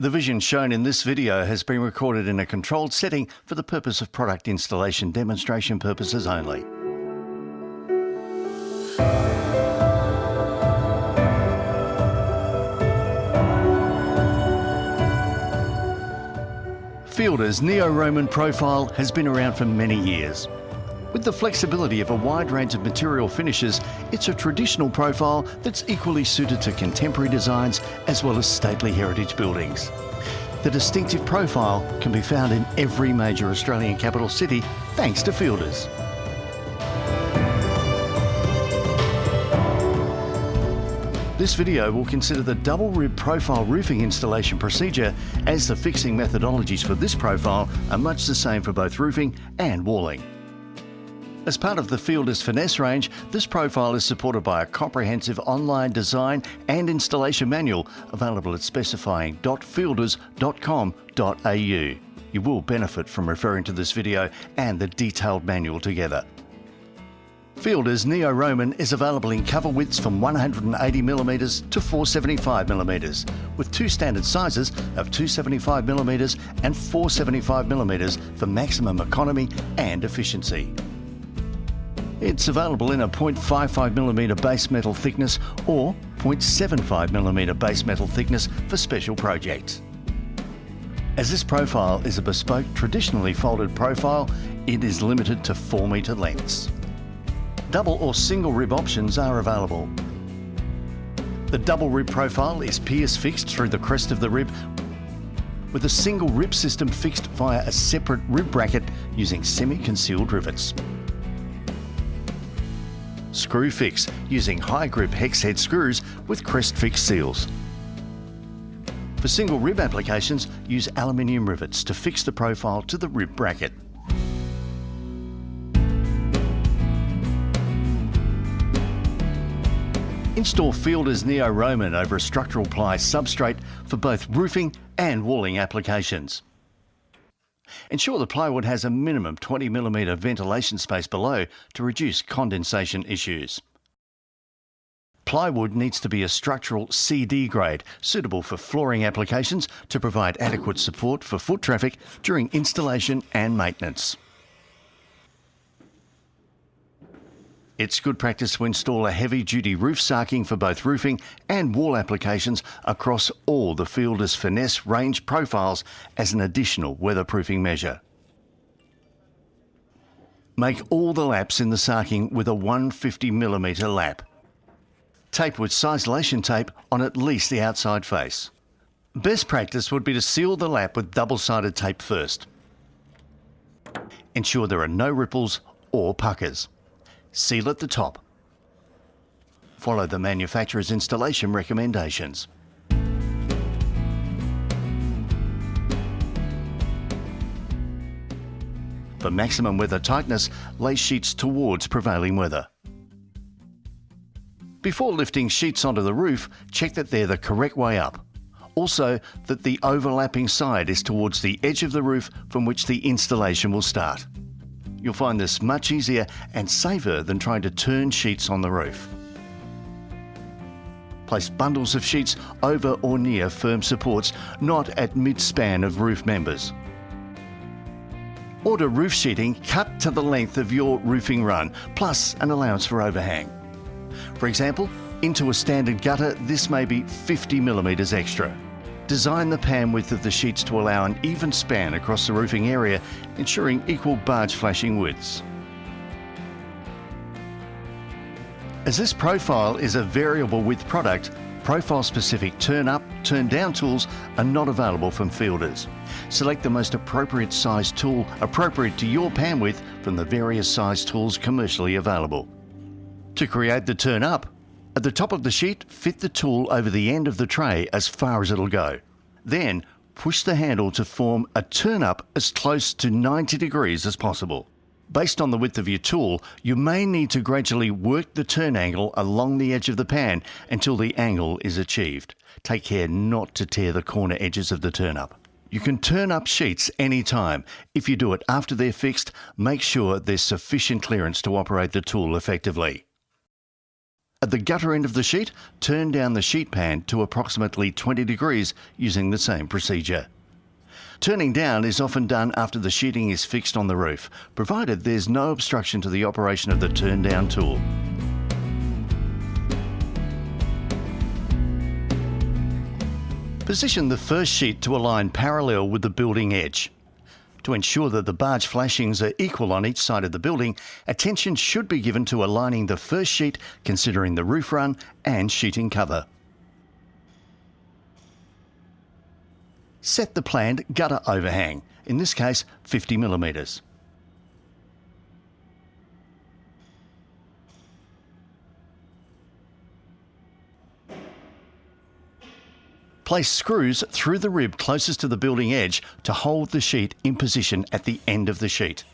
The vision shown in this video has been recorded in a controlled setting for the purpose of product installation demonstration purposes only. Fielders' Neo-Roman profile has been around for many years. With the flexibility of a wide range of material finishes, it's a traditional profile that's equally suited to contemporary designs as well as stately heritage buildings. The distinctive profile can be found in every major Australian capital city thanks to Fielders. This video will consider the double rib profile roofing installation procedure, as the fixing methodologies for this profile are much the same for both roofing and walling. As part of the Fielders Finesse range, this profile is supported by a comprehensive online design and installation manual available at specifying.fielders.com.au. You will benefit from referring to this video and the detailed manual together. Fielders Neo-Roman is available in cover widths from 180mm to 475mm, with two standard sizes of 275mm and 475mm for maximum economy and efficiency. It's available in a 0.55mm base metal thickness or 0.75mm base metal thickness for special projects. As this profile is a bespoke, traditionally folded profile, it is limited to 4-metre lengths. Double or single rib options are available. The double rib profile is pierce fixed through the crest of the rib, with a single rib system fixed via a separate rib bracket using semi-concealed rivets. Screw fix using high grip hex head screws with crest fix seals. For single rib applications, use aluminium rivets to fix the profile to the rib bracket. Install Fielders Neo-Roman over a structural ply substrate for both roofing and walling applications. Ensure the plywood has a minimum 20mm ventilation space below to reduce condensation issues. Plywood needs to be a structural CD grade, suitable for flooring applications to provide adequate support for foot traffic during installation and maintenance. It's good practice to install a heavy-duty roof sarking for both roofing and wall applications across all the Fielders Finesse range profiles as an additional weatherproofing measure. Make all the laps in the sarking with a 150mm lap. Tape with sizelation tape on at least the outside face. Best practice would be to seal the lap with double-sided tape first. Ensure there are no ripples or puckers. Seal at the top. Follow the manufacturer's installation recommendations. For maximum weather tightness, lay sheets towards prevailing weather. Before lifting sheets onto the roof, check that they're the correct way up. Also, that the overlapping side is towards the edge of the roof from which the installation will start. You'll find this much easier and safer than trying to turn sheets on the roof. Place bundles of sheets over or near firm supports, not at mid-span of roof members. Order roof sheeting cut to the length of your roofing run, plus an allowance for overhang. For example, into a standard gutter, this may be 50mm extra. Design the pan width of the sheets to allow an even span across the roofing area, ensuring equal barge flashing widths. As this profile is a variable width product, profile-specific turn-up, turn-down tools are not available from Fielders. Select the most appropriate size tool appropriate to your pan width from the various size tools commercially available. To create the turn-up, at the top of the sheet, fit the tool over the end of the tray as far as it'll go. Then, push the handle to form a turn-up as close to 90 degrees as possible. Based on the width of your tool, you may need to gradually work the turn angle along the edge of the pan until the angle is achieved. Take care not to tear the corner edges of the turn-up. You can turn up sheets anytime. If you do it after they're fixed, make sure there's sufficient clearance to operate the tool effectively. At the gutter end of the sheet, turn down the sheet pan to approximately 20 degrees using the same procedure. Turning down is often done after the sheeting is fixed on the roof, provided there's no obstruction to the operation of the turn down tool. Position the first sheet to align parallel with the building edge. To ensure that the barge flashings are equal on each side of the building, attention should be given to aligning the first sheet considering the roof run and sheeting cover. Set the planned gutter overhang, in this case 50 millimetres. Place screws through the rib closest to the building edge to hold the sheet in position at the end of the sheet.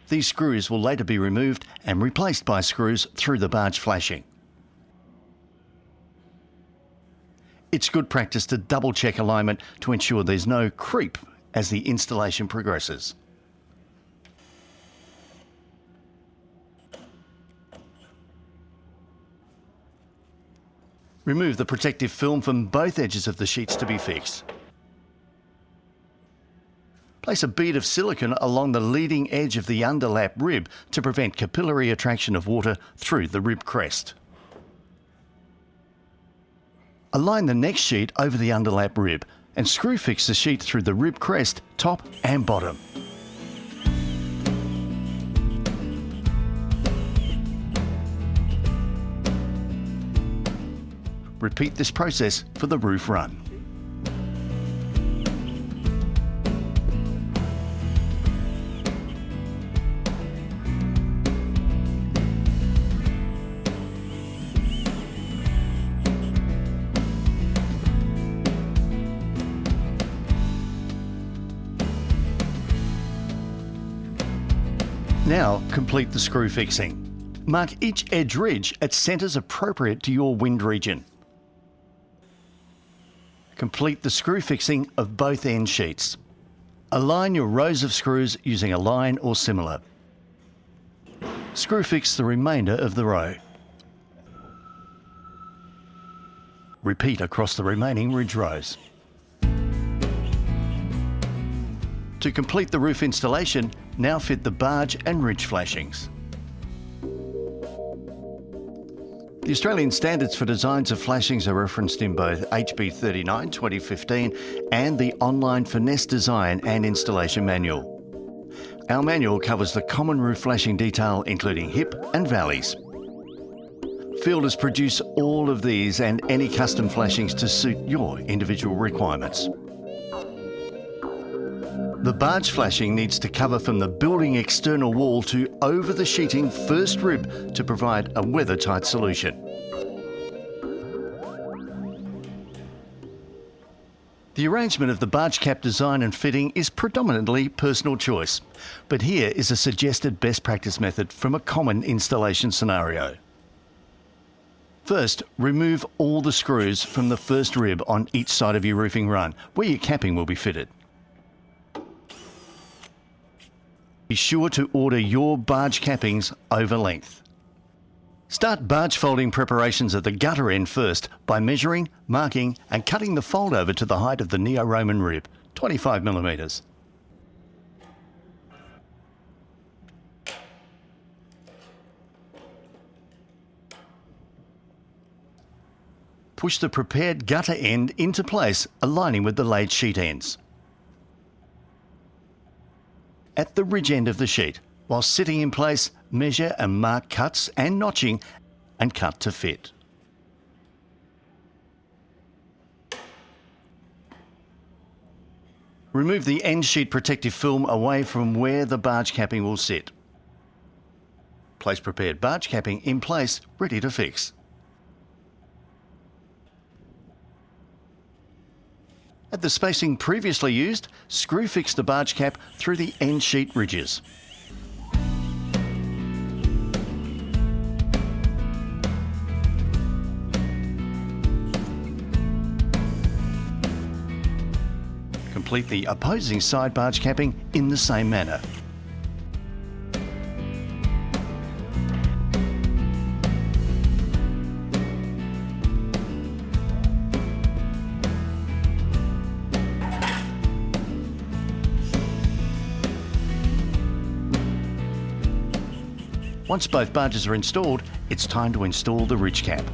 These screws will later be removed and replaced by screws through the barge flashing. It's good practice to double check alignment to ensure there's no creep as the installation progresses. Remove the protective film from both edges of the sheets to be fixed. Place a bead of silicone along the leading edge of the underlap rib to prevent capillary attraction of water through the rib crest. Align the next sheet over the underlap rib and screw fix the sheet through the rib crest, top and bottom. Repeat this process for the roof run. Now complete the screw fixing. Mark each edge ridge at centres appropriate to your wind region. Complete the screw fixing of both end sheets. Align your rows of screws using a line or similar. Screw fix the remainder of the row. Repeat across the remaining ridge rows. To complete the roof installation, now fit the barge and ridge flashings. The Australian standards for designs of flashings are referenced in both HB 39 2015 and the online Finesse design and installation manual. Our manual covers the common roof flashing detail including hip and valleys. Fielders produce all of these and any custom flashings to suit your individual requirements. The barge flashing needs to cover from the building external wall to over the sheeting first rib to provide a weather-tight solution. The arrangement of the barge cap design and fitting is predominantly personal choice, but here is a suggested best practice method from a common installation scenario. First, remove all the screws from the first rib on each side of your roofing run, where your capping will be fitted. Be sure to order your barge cappings over length. Start barge folding preparations at the gutter end first by measuring, marking and cutting the fold over to the height of the Neo-Roman rib, 25 millimetres. Push the prepared gutter end into place, aligning with the laid sheet ends. At the ridge end of the sheet, while sitting in place, measure and mark cuts and notching and cut to fit. Remove the end sheet protective film away from where the barge capping will sit. Place prepared barge capping in place, ready to fix. At the spacing previously used, screw fix the barge cap through the end sheet ridges. Complete the opposing side barge capping in the same manner. Once both barges are installed, it's time to install the ridge cap.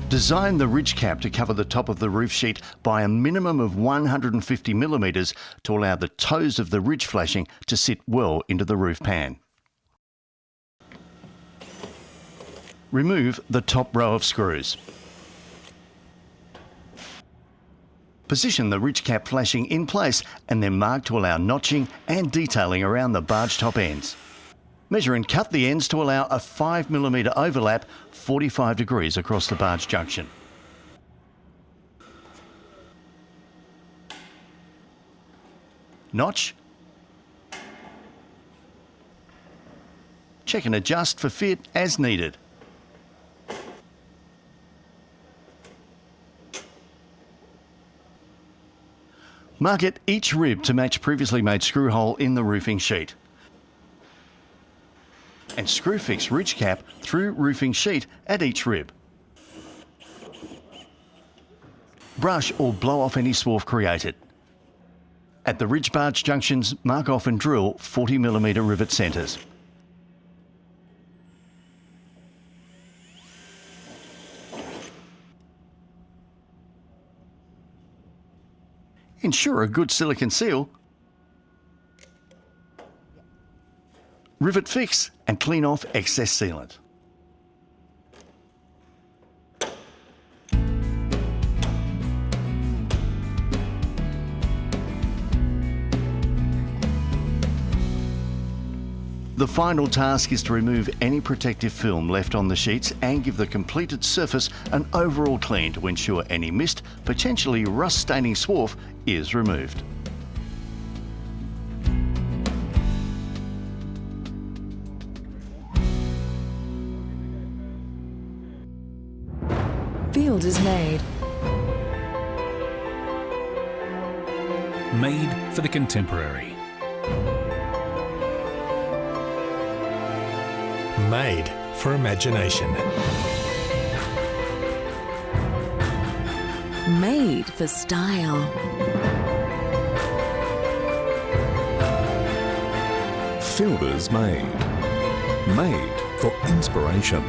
Design the ridge cap to cover the top of the roof sheet by a minimum of 150mm to allow the toes of the ridge flashing to sit well into the roof pan. Remove the top row of screws. Position the ridge cap flashing in place and then mark to allow notching and detailing around the barge top ends. Measure and cut the ends to allow a 5mm overlap 45 degrees across the barge junction. Notch. Check and adjust for fit as needed. Market each rib to match previously made screw hole in the roofing sheet. And screw fix ridge cap through roofing sheet at each rib. Brush or blow off any swarf created. At the ridge barge junctions, mark off and drill 40mm rivet centres. Ensure a good silicone seal. Rivet fix and clean off excess sealant. The final task is to remove any protective film left on the sheets and give the completed surface an overall clean to ensure any mist, potentially rust-staining swarf is removed. Fielders made. Made for the contemporary. Made for imagination. Made for style. Fielders made. Made for inspiration.